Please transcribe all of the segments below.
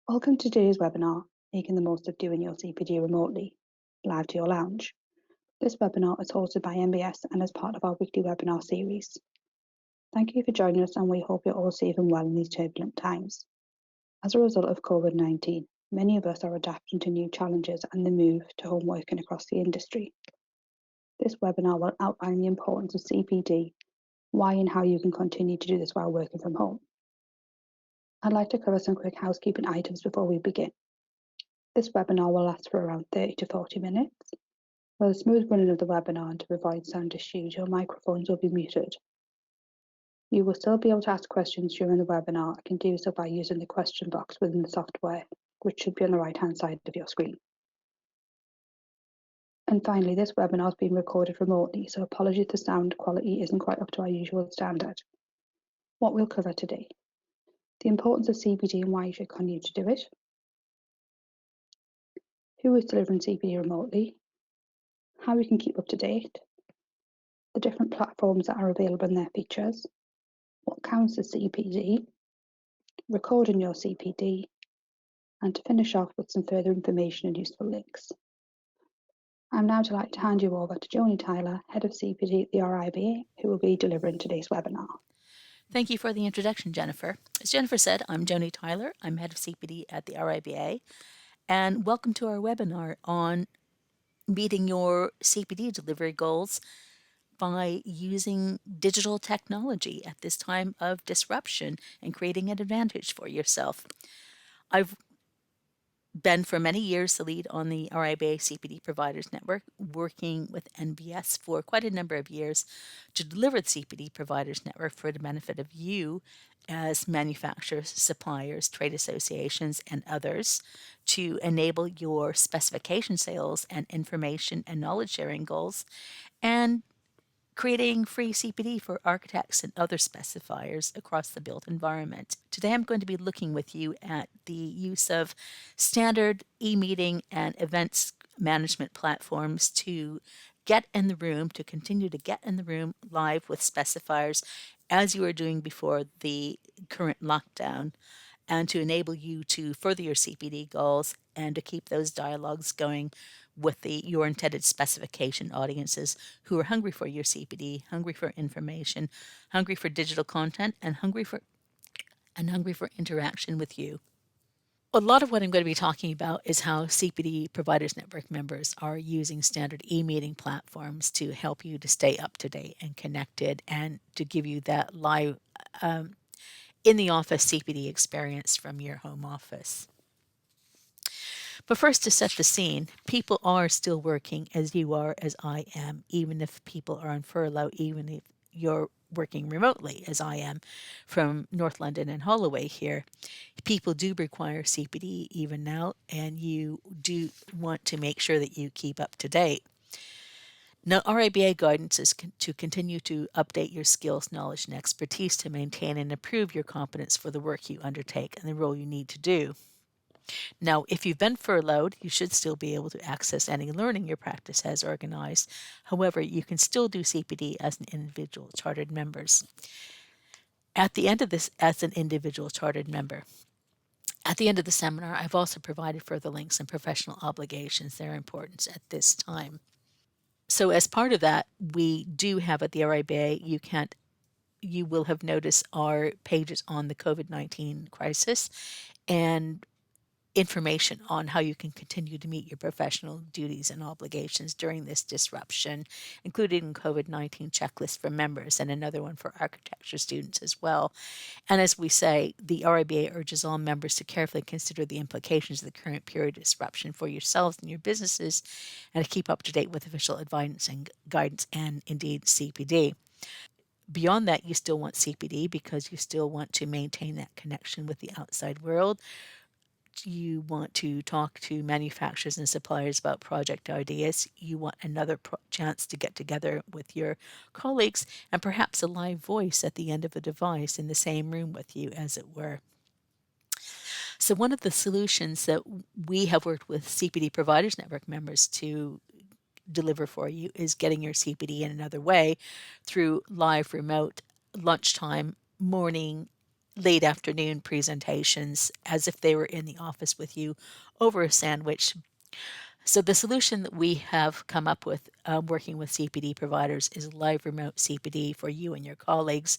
Welcome to today's webinar, Making the Most of Doing Your CPD Remotely, live to your lounge. This webinar is hosted by MBS and is part of our weekly webinar series. Thank you for joining us, and we hope you're all safe and well in these turbulent times. As a result of COVID-19, many of us are adapting to new challenges and the move to home working across the industry. This webinar will outline the importance of CPD, why and how you can continue to do this while working from home. I'd like to cover some quick housekeeping items before we begin. This webinar will last for around 30 to 40 minutes. For the smooth running of the webinar and to avoid sound issues, your microphones will be muted. You will still be able to ask questions during the webinar and can do so by using the question box within the software, which should be on the right-hand side of your screen. And finally, this webinar is being recorded remotely, so apologies if the sound quality isn't quite up to our usual standard. What we'll cover today: the importance of CPD and why you should continue to do it, who is delivering CPD remotely, how we can keep up to date, the different platforms that are available and their features, what counts as CPD, recording your CPD, and to finish off with some further information and useful links. I'm now delighted to hand you over to Joni Tyler, Head of CPD at the RIBA, who will be delivering today's webinar. Thank you for the introduction, Jennifer. As Jennifer said, I'm Joni Tyler. I'm Head of CPD at the RIBA, and welcome to our webinar on meeting your CPD delivery goals by using digital technology at this time of disruption and creating an advantage for yourself. I've been for many years the lead on the RIBA CPD Providers Network, working with NBS for quite a number of years to deliver the CPD Providers Network for the benefit of you as manufacturers, suppliers, trade associations, and others to enable your specification sales and information and knowledge sharing goals, and creating free CPD for architects and other specifiers across the built environment. Today I'm going to be looking with you at the use of standard e-meeting and events management platforms to get in the room, to continue to get in the room live with specifiers as you were doing before the current lockdown, and to enable you to further your CPD goals and to keep those dialogues going with your intended specification audiences who are hungry for your CPD, hungry for information, hungry for digital content, and hungry for interaction with you. A lot of what I'm going to be talking about is how CPD Providers Network members are using standard e-meeting platforms to help you to stay up to date and connected, and to give you that live in the office CPD experience from your home office. But first, to set the scene, people are still working as you are, as I am, even if people are on furlough, even if you're working remotely, as I am, from North London and Holloway here. People do require CPD even now, and you do want to make sure that you keep up to date. Now, RIBA guidance is to continue to update your skills, knowledge, and expertise to maintain and improve your competence for the work you undertake and the role you need to do. Now, if you've been furloughed, you should still be able to access any learning your practice has organized. However, you can still do CPD as an individual chartered members. At the end of this, as an individual chartered member, at the end of the seminar, I've also provided further links and professional obligations, their importance at this time. So as part of that, we do have at the RIBA, you will have noticed our pages on the COVID-19 crisis and information on how you can continue to meet your professional duties and obligations during this disruption, including COVID-19 checklist for members and another one for architecture students as well. And as we say, the RIBA urges all members to carefully consider the implications of the current period of disruption for yourselves and your businesses, and to keep up to date with official advice and guidance, and indeed CPD. Beyond that, you still want CPD because you still want to maintain that connection with the outside world. You want to talk to manufacturers and suppliers about project ideas. You want another chance to get together with your colleagues, and perhaps a live voice at the end of a device in the same room with you, as it were. So one of the solutions that we have worked with CPD Providers Network members to deliver for you is getting your CPD in another way through live, remote, lunchtime, morning, late afternoon presentations as if they were in the office with you over a sandwich. So the solution that we have come up with working with CPD providers is live remote CPD for you and your colleagues.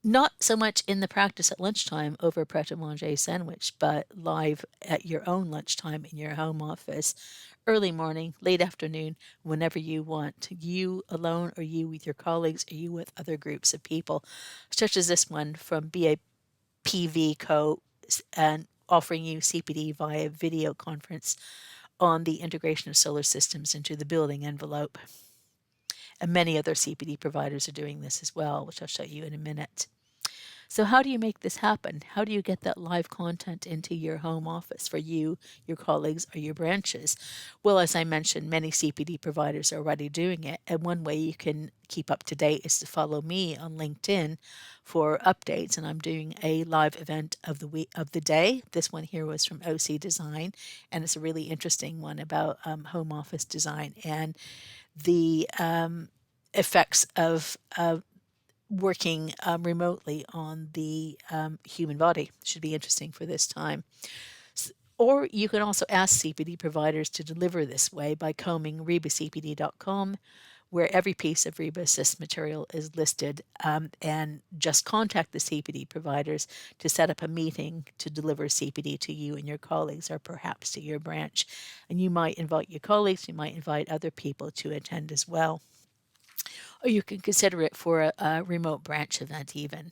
Not so much in the practice at lunchtime over a pret-a-manger sandwich, but live at your own lunchtime in your home office, early morning, late afternoon, whenever you want. You alone, or you with your colleagues, or you with other groups of people, such as this one from BAPV Co. and offering you CPD via video conference on the integration of solar systems into the building envelope. And many other CPD providers are doing this as well, which I'll show you in a minute. So how do you make this happen? How do you get that live content into your home office for you, your colleagues, or your branches? Well, as I mentioned, many CPD providers are already doing it. And one way you can keep up to date is to follow me on LinkedIn for updates. And I'm doing a live event of the week of the day. This one here was from OC Design, and it's a really interesting one about home office design and the effects of working remotely on the human body. Should be interesting for this time. Or you can also ask CPD providers to deliver this way by combing RIBA-CPD.com, where every piece of RIBA-assessed material is listed, and just contact the CPD providers to set up a meeting to deliver CPD to you and your colleagues, or perhaps to your branch. And you might invite your colleagues, you might invite other people to attend as well. Or you can consider it for a remote branch event even.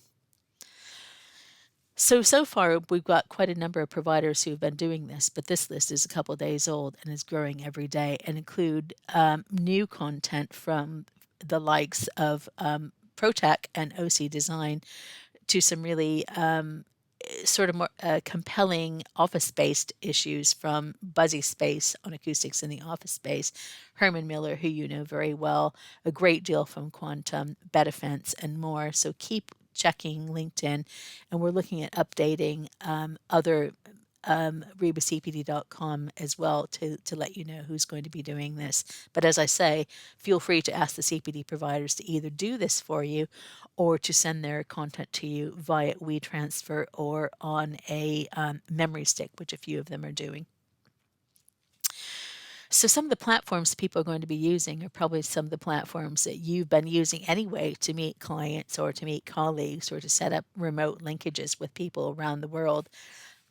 So far, we've got quite a number of providers who've been doing this, but this list is a couple of days old and is growing every day and include new content from the likes of ProTech and OC Design to some really sort of more compelling office-based issues from Buzzy Space on acoustics in the office space, Herman Miller, who you know very well, a great deal from Quantum, Betafence, and more. So keep checking LinkedIn, and we're looking at updating other RIBACPD.com as well to let you know who's going to be doing this. But as I say, feel free to ask the CPD providers to either do this for you or to send their content to you via WeTransfer or on a memory stick, which a few of them are doing. So some of the platforms people are going to be using are probably some of the platforms that you've been using anyway to meet clients or to meet colleagues or to set up remote linkages with people around the world.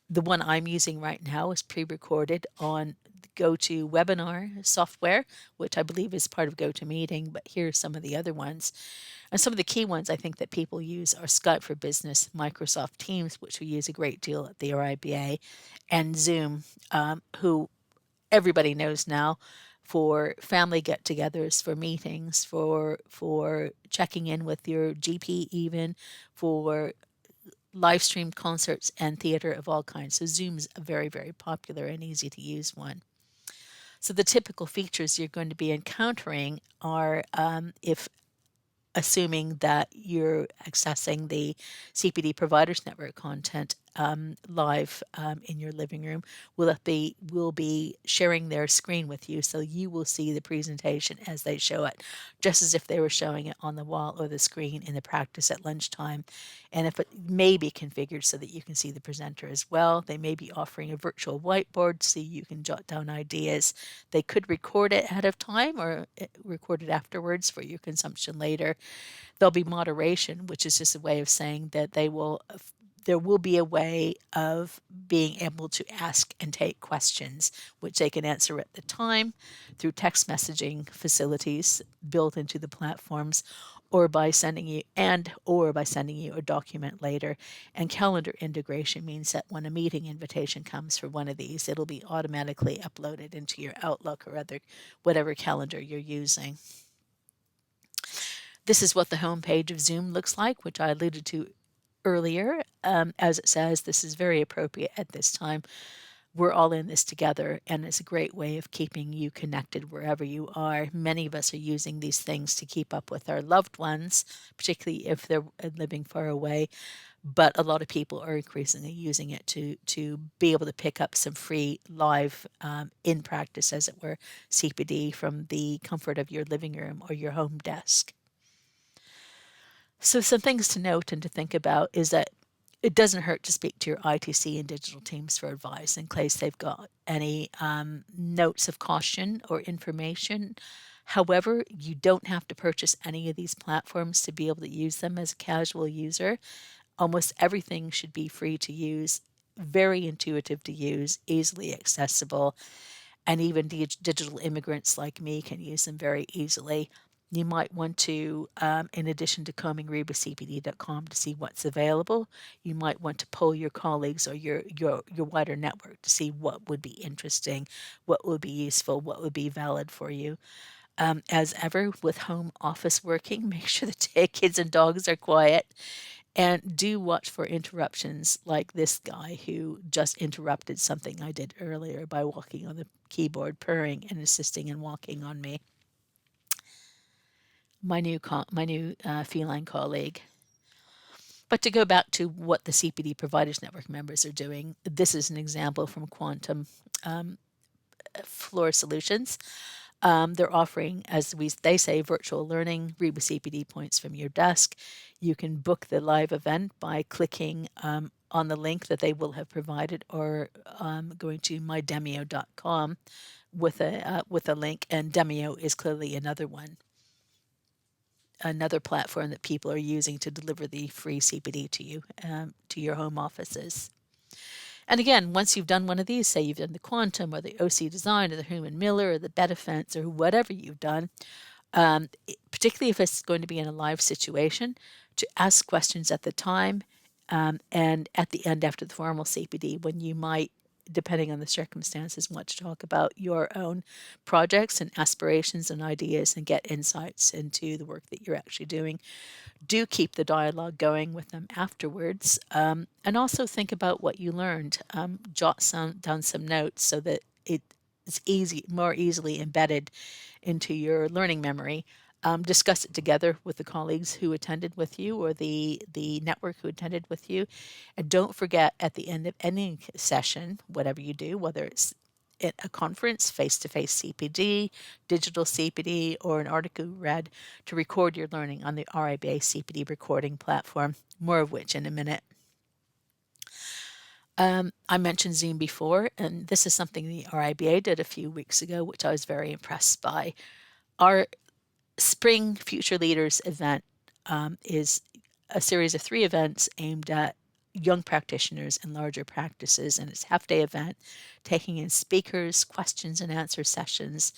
The one I'm using right now is pre-recorded on GoToWebinar software, which I believe is part of GoToMeeting, but here's some of the other ones. And some of the key ones I think that people use are Skype for Business, Microsoft Teams, which we use a great deal at the RIBA, and Zoom, who everybody knows now for family get-togethers, for meetings, for checking in with your GP even, for live stream concerts and theater of all kinds. So Zoom's a very, very popular and easy to use one. So the typical features you're going to be encountering are if assuming that you're accessing the CPD Providers Network content live in your living room, will be sharing their screen with you, so you will see the presentation as they show it, just as if they were showing it on the wall or the screen in the practice at lunchtime. And if it may be configured so that you can see the presenter as well, they may be offering a virtual whiteboard so you can jot down ideas. They could record it ahead of time or record it afterwards for your consumption later. There'll be moderation, which is just a way of saying that there will be a way of being able to ask and take questions, which they can answer at the time through text messaging facilities built into the platforms, or by sending you a document later. And calendar integration means that when a meeting invitation comes for one of these, it'll be automatically uploaded into your Outlook or whatever calendar you're using. This is what the homepage of Zoom looks like, which I alluded to earlier. As it says, this is very appropriate at this time. We're all in this together, and it's a great way of keeping you connected wherever you are. Many of us are using these things to keep up with our loved ones, particularly if they're living far away. But a lot of people are increasingly using it to be able to pick up some free live in practice, as it were, CPD from the comfort of your living room or your home desk. So some things to note and to think about is that it doesn't hurt to speak to your ITC and digital teams for advice in case they've got any notes of caution or information. However, you don't have to purchase any of these platforms to be able to use them as a casual user. Almost everything should be free to use, very intuitive to use, easily accessible, and even digital immigrants like me can use them very easily. You might want to, in addition to combing RIBA-CPD.com to see what's available, you might want to poll your colleagues or your wider network to see what would be interesting, what would be useful, what would be valid for you. As ever with home office working, make sure the kids and dogs are quiet, and do watch for interruptions like this guy who just interrupted something I did earlier by walking on the keyboard, purring and insisting in walking on me. My new feline colleague. But to go back to what the CPD Providers Network members are doing, this is an example from Quantum Floor Solutions. They're offering, as they say, virtual learning, RIBA CPD points from your desk. You can book the live event by clicking on the link that they will have provided, or going to mydemio.com with a link, and Demio is clearly another platform that people are using to deliver the free CPD to you, to your home offices. And again, once you've done one of these, say you've done the Quantum or the OC Design or the Human Miller or the Betafence or whatever you've done, particularly if it's going to be in a live situation, to ask questions at the time, and at the end after the formal CPD, when you might, depending on the circumstances, want to talk about your own projects and aspirations and ideas and get insights into the work that you're actually doing. Do keep the dialogue going with them afterwards, and also think about what you learned. Jot down some notes so that it is more easily embedded into your learning memory. Discuss it together with the colleagues who attended with you or the network who attended with you. And don't forget, at the end of any session, whatever you do, whether it's at a conference, face-to-face CPD, digital CPD, or an article read, to record your learning on the RIBA CPD Recording Platform, more of which in a minute. I mentioned Zoom before, and this is something the RIBA did a few weeks ago, which I was very impressed by. Our Spring Future Leaders event is a series of 3 events aimed at young practitioners and larger practices, and it's a half-day event taking in speakers, questions and answer sessions,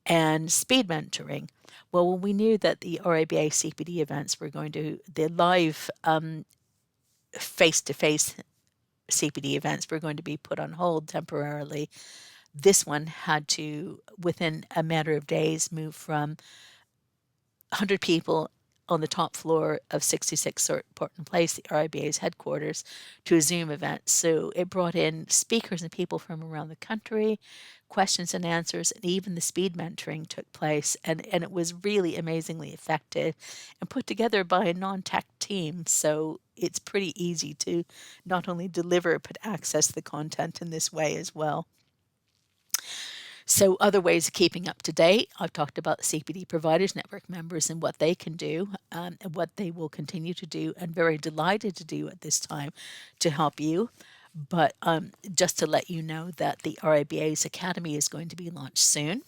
and speed mentoring. Well, when we knew that the RABA CPD events were going to, the live face-to-face CPD events were going to be put on hold temporarily, this one had to, within a matter of days, move from 100 people on the top floor of 66 Portland Place, the RIBA's headquarters, to a Zoom event. So it brought in speakers and people from around the country, questions and answers, and even the speed mentoring took place. And it was really amazingly effective and put together by a non-tech team. So it's pretty easy to not only deliver, but access the content in this way as well. So other ways of keeping up to date, I've talked about CPD Providers Network members and what they can do, and what they will continue to do, and very delighted to do at this time to help you. But just to let you know that the RIBA's Academy is going to be launched soon.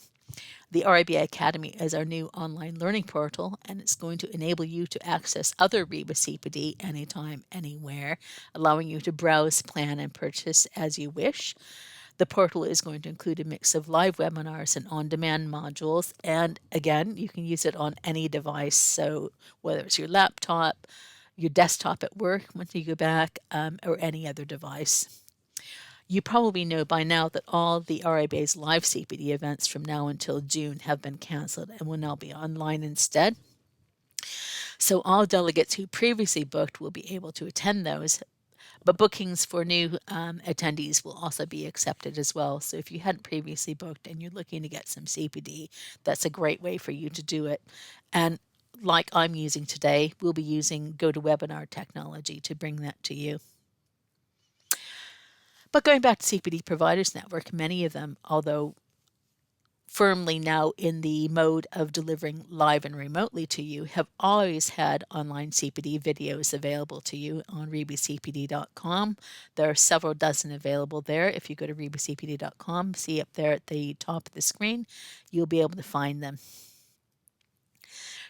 The RABA Academy is our new online learning portal, and it's going to enable you to access other RIBA CPD anytime, anywhere, allowing you to browse, plan, and purchase as you wish. The portal is going to include a mix of live webinars and on-demand modules, and again, you can use it on any device. So whether it's your laptop, your desktop at work when you go back, or any other device. You probably know by now that all the RIBA's live CPD events from now until June have been cancelled and will now be online instead. So all delegates who previously booked will be able to attend those, but bookings for new attendees will also be accepted as well. So if you hadn't previously booked and you're looking to get some CPD, that's a great way for you to do it. And like I'm using today, we'll be using GoToWebinar technology to bring that to you. But going back to CPD Providers Network, many of them, although firmly now in the mode of delivering live and remotely to you, have always had online CPD videos available to you on RIBACPD.com. There are several dozen available there. If you go to RIBACPD.com, see up there at the top of the screen, you'll be able to find them.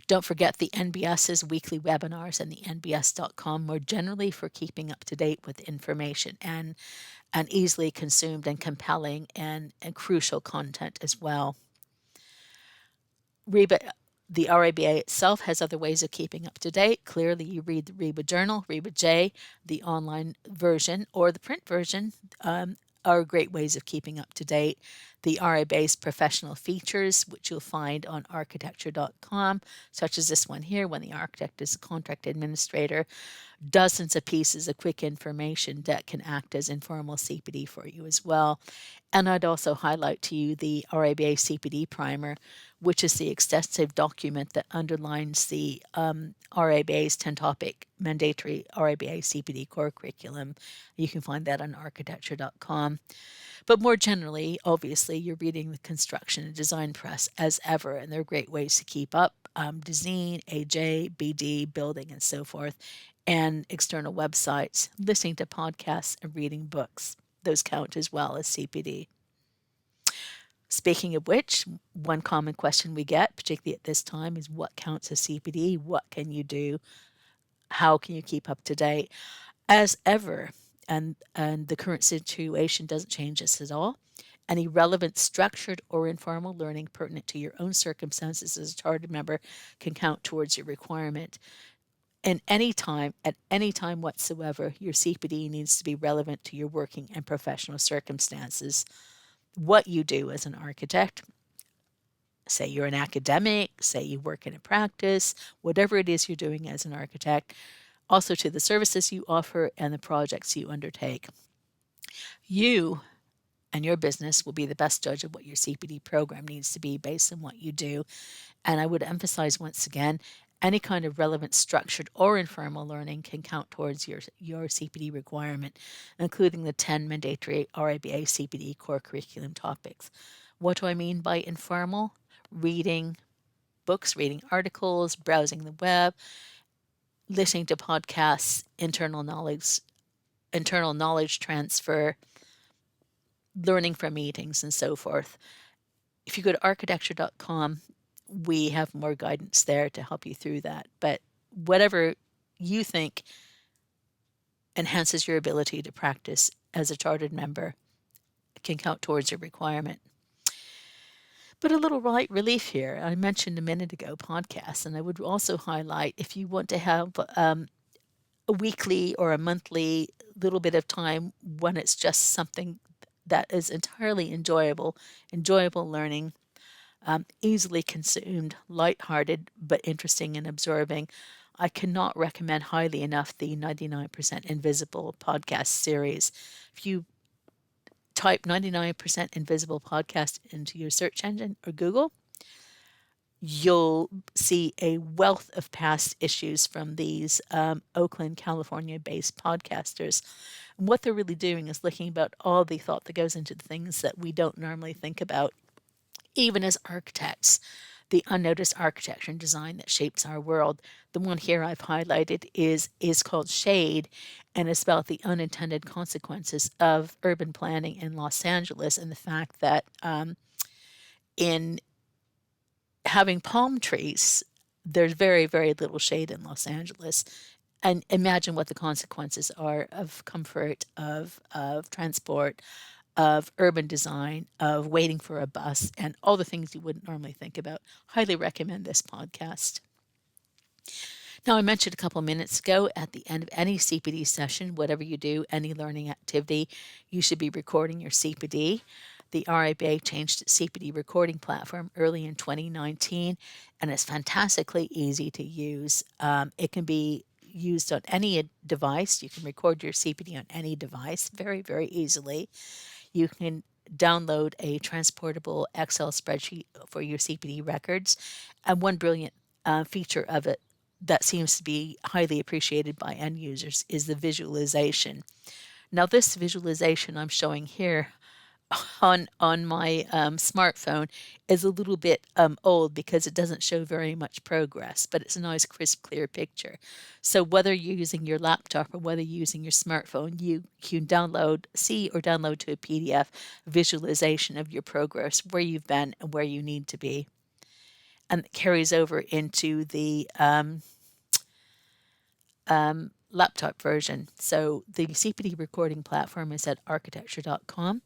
Don't forget the NBS's weekly webinars and the NBS.com more generally for keeping up to date with information and easily consumed and compelling and crucial content as well. RIBA, the RABA itself has other ways of keeping up to date. Clearly, you read the RIBA Journal, RIBA J, the online version, or the print version are great ways of keeping up to date. The RABA's professional features, which you'll find on architecture.com, such as this one here, when the architect is a contract administrator, dozens of pieces of quick information that can act as informal CPD for you as well. And I'd also highlight to you the RABA CPD Primer, which is the extensive document that underlines the RABA's 10-topic mandatory RABA CPD core curriculum. You can find that on architecture.com. But more generally, obviously, you're reading the construction and design press as ever, and there are great ways to keep up. Design, AJ, BD, building, and so forth, and external websites, listening to podcasts, and reading books. Those count as well as CPD. Speaking of which, one common question we get, particularly at this time, is what counts as CPD? What can you do? How can you keep up to date? As ever, and the current situation doesn't change this at all, any relevant structured or informal learning pertinent to your own circumstances as a chartered member can count towards your requirement. And at any time whatsoever, your CPD needs to be relevant to your working and professional circumstances. What you do as an architect, say you're an academic, say you work in a practice, whatever it is you're doing as an architect, also to the services you offer and the projects you undertake. You and your business will be the best judge of what your CPD program needs to be based on what you do. And I would emphasize once again, any kind of relevant structured or informal learning can count towards your CPD requirement, including the 10 mandatory RIBA CPD core curriculum topics. What do I mean by informal? Reading books, reading articles, browsing the web, listening to podcasts, internal knowledge transfer, learning from meetings, and so forth. If you go to architecture.com, we have more guidance there to help you through that. But whatever you think enhances your ability to practice as a chartered member can count towards your requirement. But a little light relief here. I mentioned a minute ago podcasts, and I would also highlight if you want to have a weekly or a monthly little bit of time when it's just something that is entirely enjoyable learning, easily consumed, lighthearted, but interesting and absorbing. I cannot recommend highly enough the 99% Invisible podcast series. If you type 99% Invisible podcast into your search engine or Google, you'll see a wealth of past issues from these Oakland, California-based podcasters. And what they're really doing is looking about all the thought that goes into the things that we don't normally think about, even as architects, the unnoticed architecture and design that shapes our world. The one here I've highlighted is called Shade, and it's about the unintended consequences of urban planning in Los Angeles and the fact that in having palm trees, there's very, very little shade in Los Angeles. And imagine what the consequences are of comfort, of transport, of urban design, of waiting for a bus, and all the things you wouldn't normally think about. Highly recommend this podcast. Now, I mentioned a couple minutes ago, at the end of any CPD session, whatever you do, any learning activity, you should be recording your CPD. The RIBA changed its CPD recording platform early in 2019, and it's fantastically easy to use. It can be used on any device. You can record your CPD on any device very, very easily. You can download a transportable Excel spreadsheet for your CPD records. And one brilliant feature of it that seems to be highly appreciated by end users is the visualization. Now, this visualization I'm showing here on my smartphone is a little bit old because it doesn't show very much progress, but it's a nice, crisp, clear picture. So whether you're using your laptop or whether you're using your smartphone, you can see or download to a PDF visualization of your progress, where you've been and where you need to be. And it carries over into the laptop version. So the CPD recording platform is at architecture.com.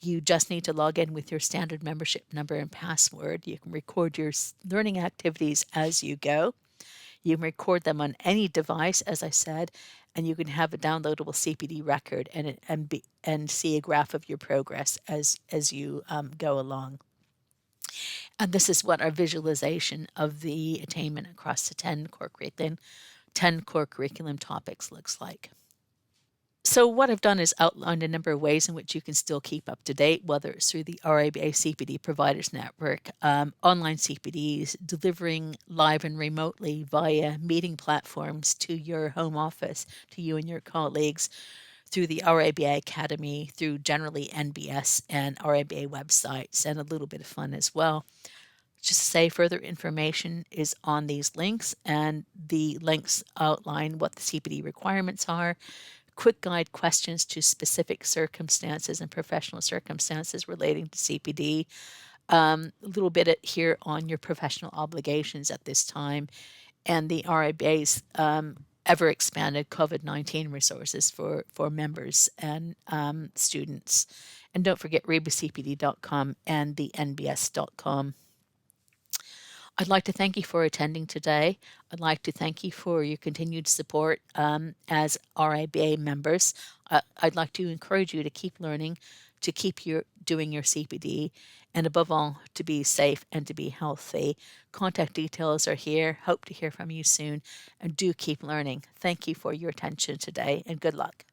You just need to log in with your standard membership number and password. You can record your learning activities as you go. You can record them on any device, as I said, and you can have a downloadable CPD record and see a graph of your progress as you go along. And this is what our visualization of the attainment across the 10 core curriculum topics looks like. So what I've done is outlined a number of ways in which you can still keep up to date, whether it's through the RABA CPD Providers Network, online CPDs, delivering live and remotely via meeting platforms to your home office, to you and your colleagues, through the RABA Academy, through generally NBS and RABA websites, and a little bit of fun as well. Just to say, further information is on these links, and the links outline what the CPD requirements are, quick guide questions to specific circumstances and professional circumstances relating to CPD, a little bit here on your professional obligations at this time, and the RIBA's ever expanded COVID-19 resources for members and students. And don't forget RIBACPD.com and the NBS.com. I'd like to thank you for attending today. I'd like to thank you for your continued support as RIBA members. I'd like to encourage you to keep learning, to keep doing your CPD, and above all, to be safe and to be healthy. Contact details are here. Hope to hear from you soon, and do keep learning. Thank you for your attention today, and good luck.